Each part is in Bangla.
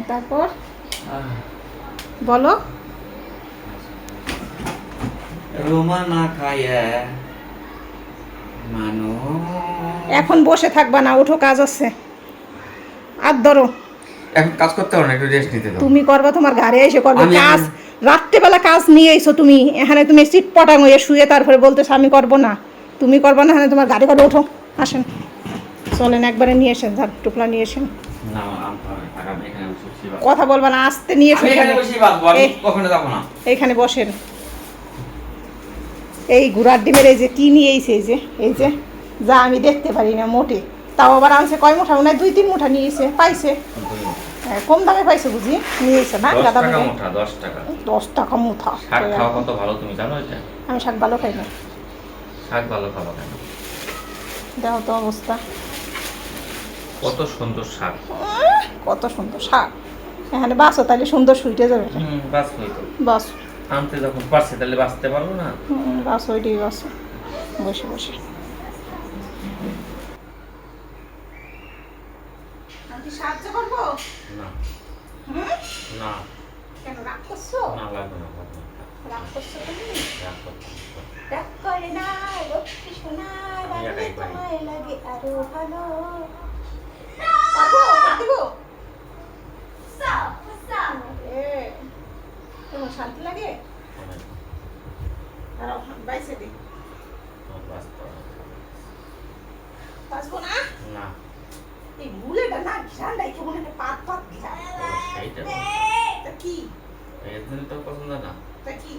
তারপর বলো। রোমা না খাইয়া মানো। এখন বসে থাকবা না, উঠো, কাজ আছে। আর ধরো, এখন কাজ করতে হবে না, একটু রেস্ট নিতে দাও। তুমি করবা, তোমার ঘরে এসে করবে আমি কাজ। রাত্রেবেলা কাজ নিয়ে এসো তুমি, এখানে তুমি সিট পটাং হয়ে শুয়ে তারপরে বলতেছো আমি করবো না। তুমি করবা না, এখানে তোমার গাড়ি করে ওঠো, আসেন, চলেন একবারে নিয়ে এসেন, ঝাড় টুকলা নিয়ে এসেন। না আমি এখানে বসে বসি। কথা বলবা না, আসতে নিয়ে এসো। আমি এখানে বসি বাসবো, আমি কখনো যাব না। এইখানে বসেন। এই ঘোড়ার ডিমের এই যে কি নিয়ে এই যে যা আমি দেখতে পারি না মোটে, তাও আবার আনছে কয় মুঠা, মনে হয় 2-3 মুঠা নিয়ে এসে পাইছে। হ্যাঁ, কম দামে পাইছে বুঝি, নিয়ে এসে না 10 গাদা টাকা মেরে। মুঠা, 10 টাকা। 10 টাকা মুঠা। শাক খাওয়া কত ভালো তুমি জানো এটা? আমি শাক ভালো খাই না। শাক ভালো খাওয়া কেন? দেখো তো অবস্থা, কত সুন্দর শাক। কত সুন্দর শাক। এখানে বাসো তাহলে সুন্দর সুইটে যাবে। বাস হইতো বাস আনতে যখন পারছি তাহলে বাঁচতে পারবো না। বাস ওইটাই বাসো, বসে বসে। আমি সাহায্য করবো না হুম? না কেন রাগ করছো? না, লাগবে না, লাগবে না। রাগ করছো তুমি? রাগ করতে হবে না। রাগ করে না লক্ষ্মী সোনা, আমি রাগলে একাই পারি। তোমায় লাগে আরো ভালো। পারবো? পারবো? তোমার শান্তি লাগে? অনেক। দাঁড়াও, বাইসে দিই। আমার বাঁচতে হবে বাঁচবো না? না। এই মুলেটা না ঘিরান রাখে মনে হয় পাত পাত ঘিরান। সেইটা তা কি? এর জন্য তো পছন্দ না। তা কি?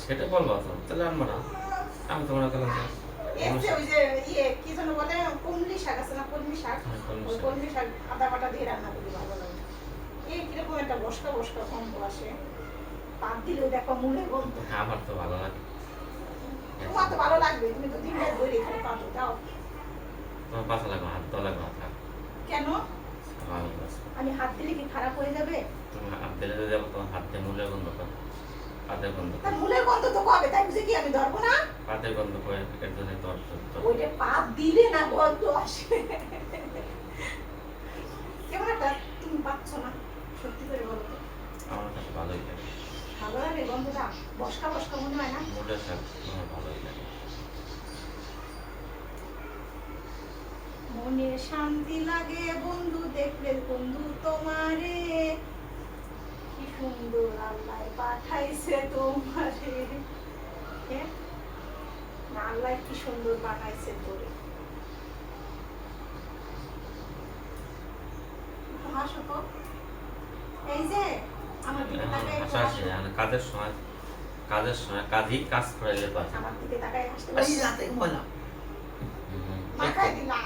সেটা বলবো তো, তাহলে আনবো না। আমি তোমার কাছে এই যে ওই যে কি যেন বলে, কলমি শাক আছে না, কলমি শাক। হ্যাঁ, কলমি ওই শাক। কলমি শাক আদা বাটা দিয়ে রান্না করলে ভালো লাগে। এই কিরকম একটা বসকা বসকা গন্ধ আসে, পাত দিলেও দেখো মুলের গন্ধ। আমার তো ভালো লাগে। তোমার তো ভালো লাগবে, তুমি তো দিনটা ধরে এখানে পাতো দাও। তোমার বাসা লাগবে, হাত তো লাগবে না, থাক। কেন? আমি বাঁচবো। আমি হাত দিলে কি খারাপ হয়ে যাবে? তুমি হাত দিলে তো যাবো, তোমার হাত দিয়ে মূলের গন্ধ পাবে। পাতের গন্ধ তার পাবে। মুলের গন্ধ তো কবে, তাই বুঝে কি আমি ধরবো না? পাতের গন্ধ করে এর জন্য তোর ওইটা পাত দিলে না গন্ধ আসে। কেমন একটা তুমি পাচ্ছ না, সত্যি করে বলো তো। আমার কাছে ভালোই লাগে। ভালো লাগে গন্ধটা, বসকা বসকা মনে হয় না? মূলের শাক আমার ভালোই লাগে। মনে শান্তি লাগে বন্ধু দেখলে, বন্ধু তোমারে কি সুন্দর আল্লাহ পাঠাইছে তোমারে। হ্যাঁ? না, আল্লাহ কি সুন্দর বানাইছে তোরে। একটু হাসো তো। এই যে আমার দিকে তাকায় একটু হাসা আসে হাসো। না, কাজের সময় কাজই কাজ করে যেতে পারে। আমার দিকে তাকায় হাসতে এই পারছি। রাতে বললাম মাখায় দিলা।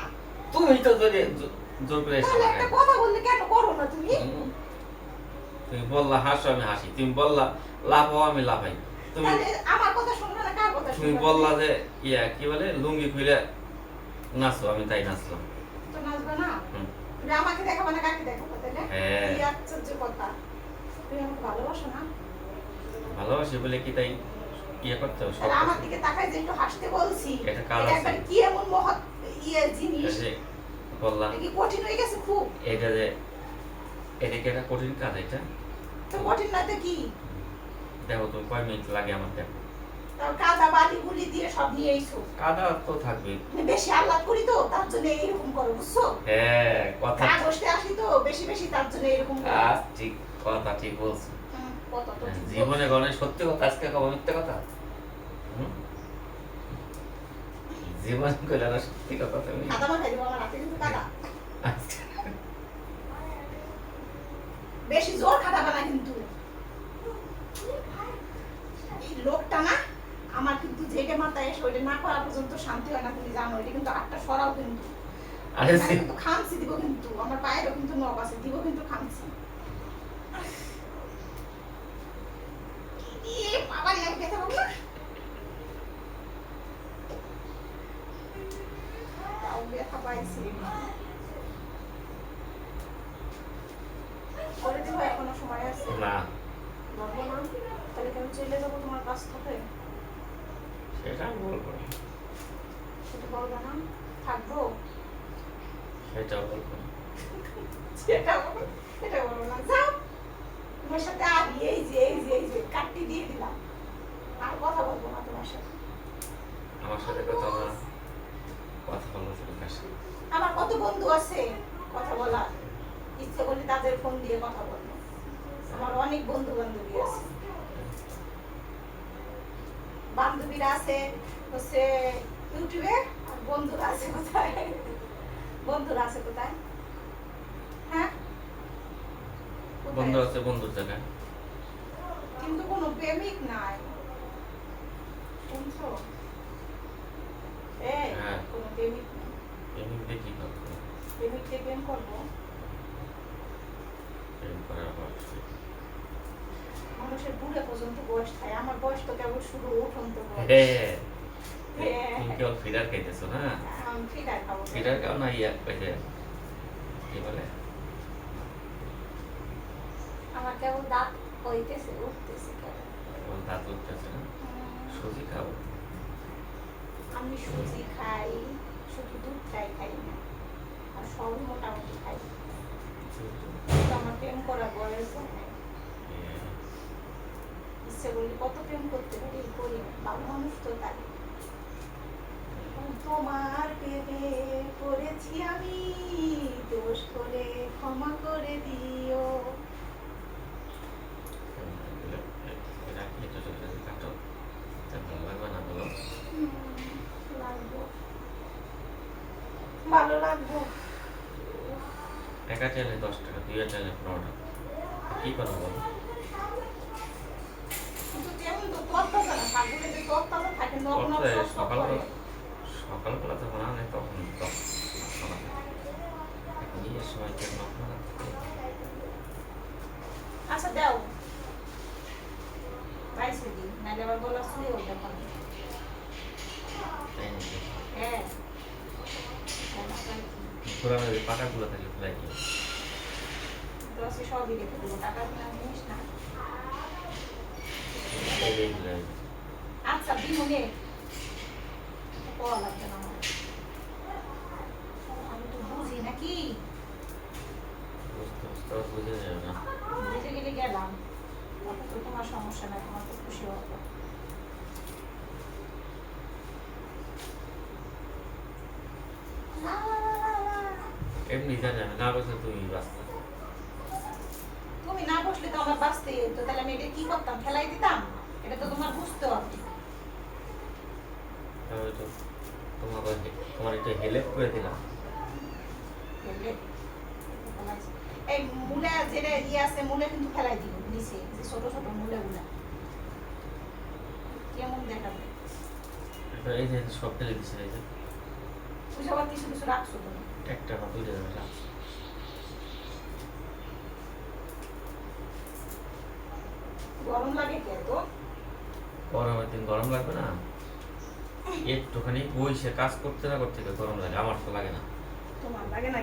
তুমি তো জোর করে এসে তাহলে একটা কথা বললে কেন করো না তুমি? তুমি বললা হাসো, আমি হাসি। তুমি বললা লাফাও, আমি লাফাই। তুমি তাহলে আমার কথা শুনবে না, কার কথা তুমি শুনবে? বললা যে কি বলে লুঙ্গি খুলে নাচো, আমি তাই নাচলাম। তো নাচবে না? হুম। তুমি আমাকে দেখাবো না, কাকে দেখাবো তাহলে? হ্যাঁ। কি আশ্চর্য কথা। তুমি আমাকে ভালোবাসো না? ভালোবাসি বলে কি তাই করতে হবে? তাহলে আমার দিকে তাকায় যে একটু হাসতে বলছি। এটা কাজ এটা আছে। একবার কি এমন মহৎ জিনিস। বললা এটা কি কঠিন হয়ে গেছে খুব? এটা যে এটা কি একটা কঠিন কাজ এটা? তো কঠিন না তো কি? দেখো তুমি কয় মিনিট লাগে আমার, দেখো। তাও কাদা বালি গুলি দিয়ে সব নিয়ে এসো। কাদা তো থাকবে। আমি বেশি আহ্লাদ করি তো, তার জন্য এইরকম করো, বুঝছো? হ্যাঁ, কথা কাগজতে আসি তো বেশি বেশি, তার জন্য এরকম করি। ঠিক কথা, ঠিক বলছো। কথা তো ঠিক জীবনে বলছো। গণে সত্যি কথা, আজকে কব মিথ্যে কথা? হুম? জীবন কইলে না সত্যি কথা তুমি। কাদা মাখাই দেবো আমার হাতে, কিন্তু কাদা আচ্ছা। বেশি জোর খাটাবে না কিন্তু। এই লোকটা না, আমার কিন্তু যেটা মাথায় এসে ওইটা না করা পর্যন্ত শান্তি হয় না, তুমি জানো। এটা কিন্তু আটটা সরাও কিন্তু। আরে আমি কিন্তু খামছি দিব, কিন্তু আমার পায়েরও কিন্তু নখ আছে, দিব কিন্তু খামছি। বাবা রে, আমি ব্যথা পাবো না? তাও ব্যথা পাইছি। করে দিব, এখনো সময় আছে। না, বলবো না? তাহলে কেন চলে যাবো তোমার কাছ থেকে? সেটা আমি বলবো না। সেটা বলবো না? থাকবো? সেটাও বলবো না। সেটা এটা বলো না, যাও তোমার সাথে আর এই যে কাটটি দিয়ে দিলাম, আর কথা বলবো না তোমার সাথে। আমার সাথে কথা বলা, কথা বলবো তোর কাছে। আমার কত বন্ধু আছে কথা বলা, ইচ্ছে করলে তাদের ফোন দিয়ে কথা বলবো। আমার অনেক বন্ধু বান্ধবী আছে, বান্ধবীরা আছে হচ্ছে ইউটিউবে, আর বন্ধুরা আছে কোথায়? বন্ধুরা আছে কোথায়? হ্যাঁ, কোথায়? বন্ধু আছে বন্ধুর জায়গায়। কিন্তু কোনো প্রেমিক নাই, শুনছো? এই হ্যাঁ। কোনো প্রেমিক নেই। এমনি দেখি করবো, প্রেমিককে প্রেম করবো? প্রেম করার পর মানুষের বুড়ে পর্যন্ত বয়স থাকে, আমার বয়স তো কেবল শুরু, উঠন্ত বয়স। হ্যাঁ, হ্যাঁ। তুমি কেবল ফিডার খাইতেছো না? আমি ফিডার খাবো। ফিডার খাও না, ইয়া পাইতে কি বলে, আমার কেবল দাঁত হইতেছে, উঠতেছে কেবল। কেবল দাঁত উঠতেছে না? সুজি খাও। আমি সুজি খাই, শুধু দুধটাই খাই না, আর সব মোটামুটি খাই। কিন্তু আমার প্রেম করার বয়স হয় নাই। ইচ্ছে করলে কত প্রেম করতে পারি, করি না। ভালো মানুষ তো তাই। তোমার প্রেমে পড়েছি আমি, দোষ করে ক্ষমা করে দিও। রাখি তো চলে যাবে, কাটো। তা ভালো লাগবে না বলো? লাগবো, ভালো লাগবো। টাকা চাইলে 10 টাকা, 2 চাইলে 15 টাকা। কি করবো বলো? কিন্তু তেমন তো তত্ত্বাচার না, ঠাকুরে যে তত্ত্বাচার থাকে, নগ্ন অর্থাৎ সব সব করে। সকালবেলা যখন আনে তখন এখন ইয়ের সময় কেন আপনারা আচ্ছা দাও, পাইছে দিন, নাহলে আবার গলা শুয়ে ওঠে পানি। তাই নাকি? হ্যাঁ, পুরানো যে পাকাগুলো থাকে ফেলাই দিয়ে তো আছে সবই রেখে দেবো, টাকা না জিনিস না। এইগুলো আচ্ছা বিমনে পড়া লাগবে না আমার, আমি তো বুঝি নাকি, বুঝতে বুঝতে বুঝে যাবে না। বুঝে গেলে গেলাম, তারপর তো তোমার সমস্যা নাই, তোমার তো খুশি হবো। এমনি জানি আমি না বলছে তুমি বাঁচতে। তুমি না বসলে তো আমার বাঁচতেই হতো, তাহলে আমি এটা কি করতাম, ফেলাই দিতাম? এটা তো তোমার বুঝতে হবে। তাহলে তো তোমার একটু হেল্প করে দিলাম। বুঝলে? এই মূলা যেটা ইয়ে আছে, মূলা কিন্তু ফেলাই দিব নিচে, যে ছোট ছোট মূলাগুলা কেমন দেখাবে। এই যে সব ফেলে দিচ্ছে, এই যে তুই সবার কিছু কিছু রাখছো তুমি। একটা বা দুইটা যাবে না। গরম লাগে কে তো? গরমের দিন গরম লাগবে না? একটুখানি বইসে কাজ করতে না করতে গরম লাগে, আমার তো লাগে না। তোমার লাগে না?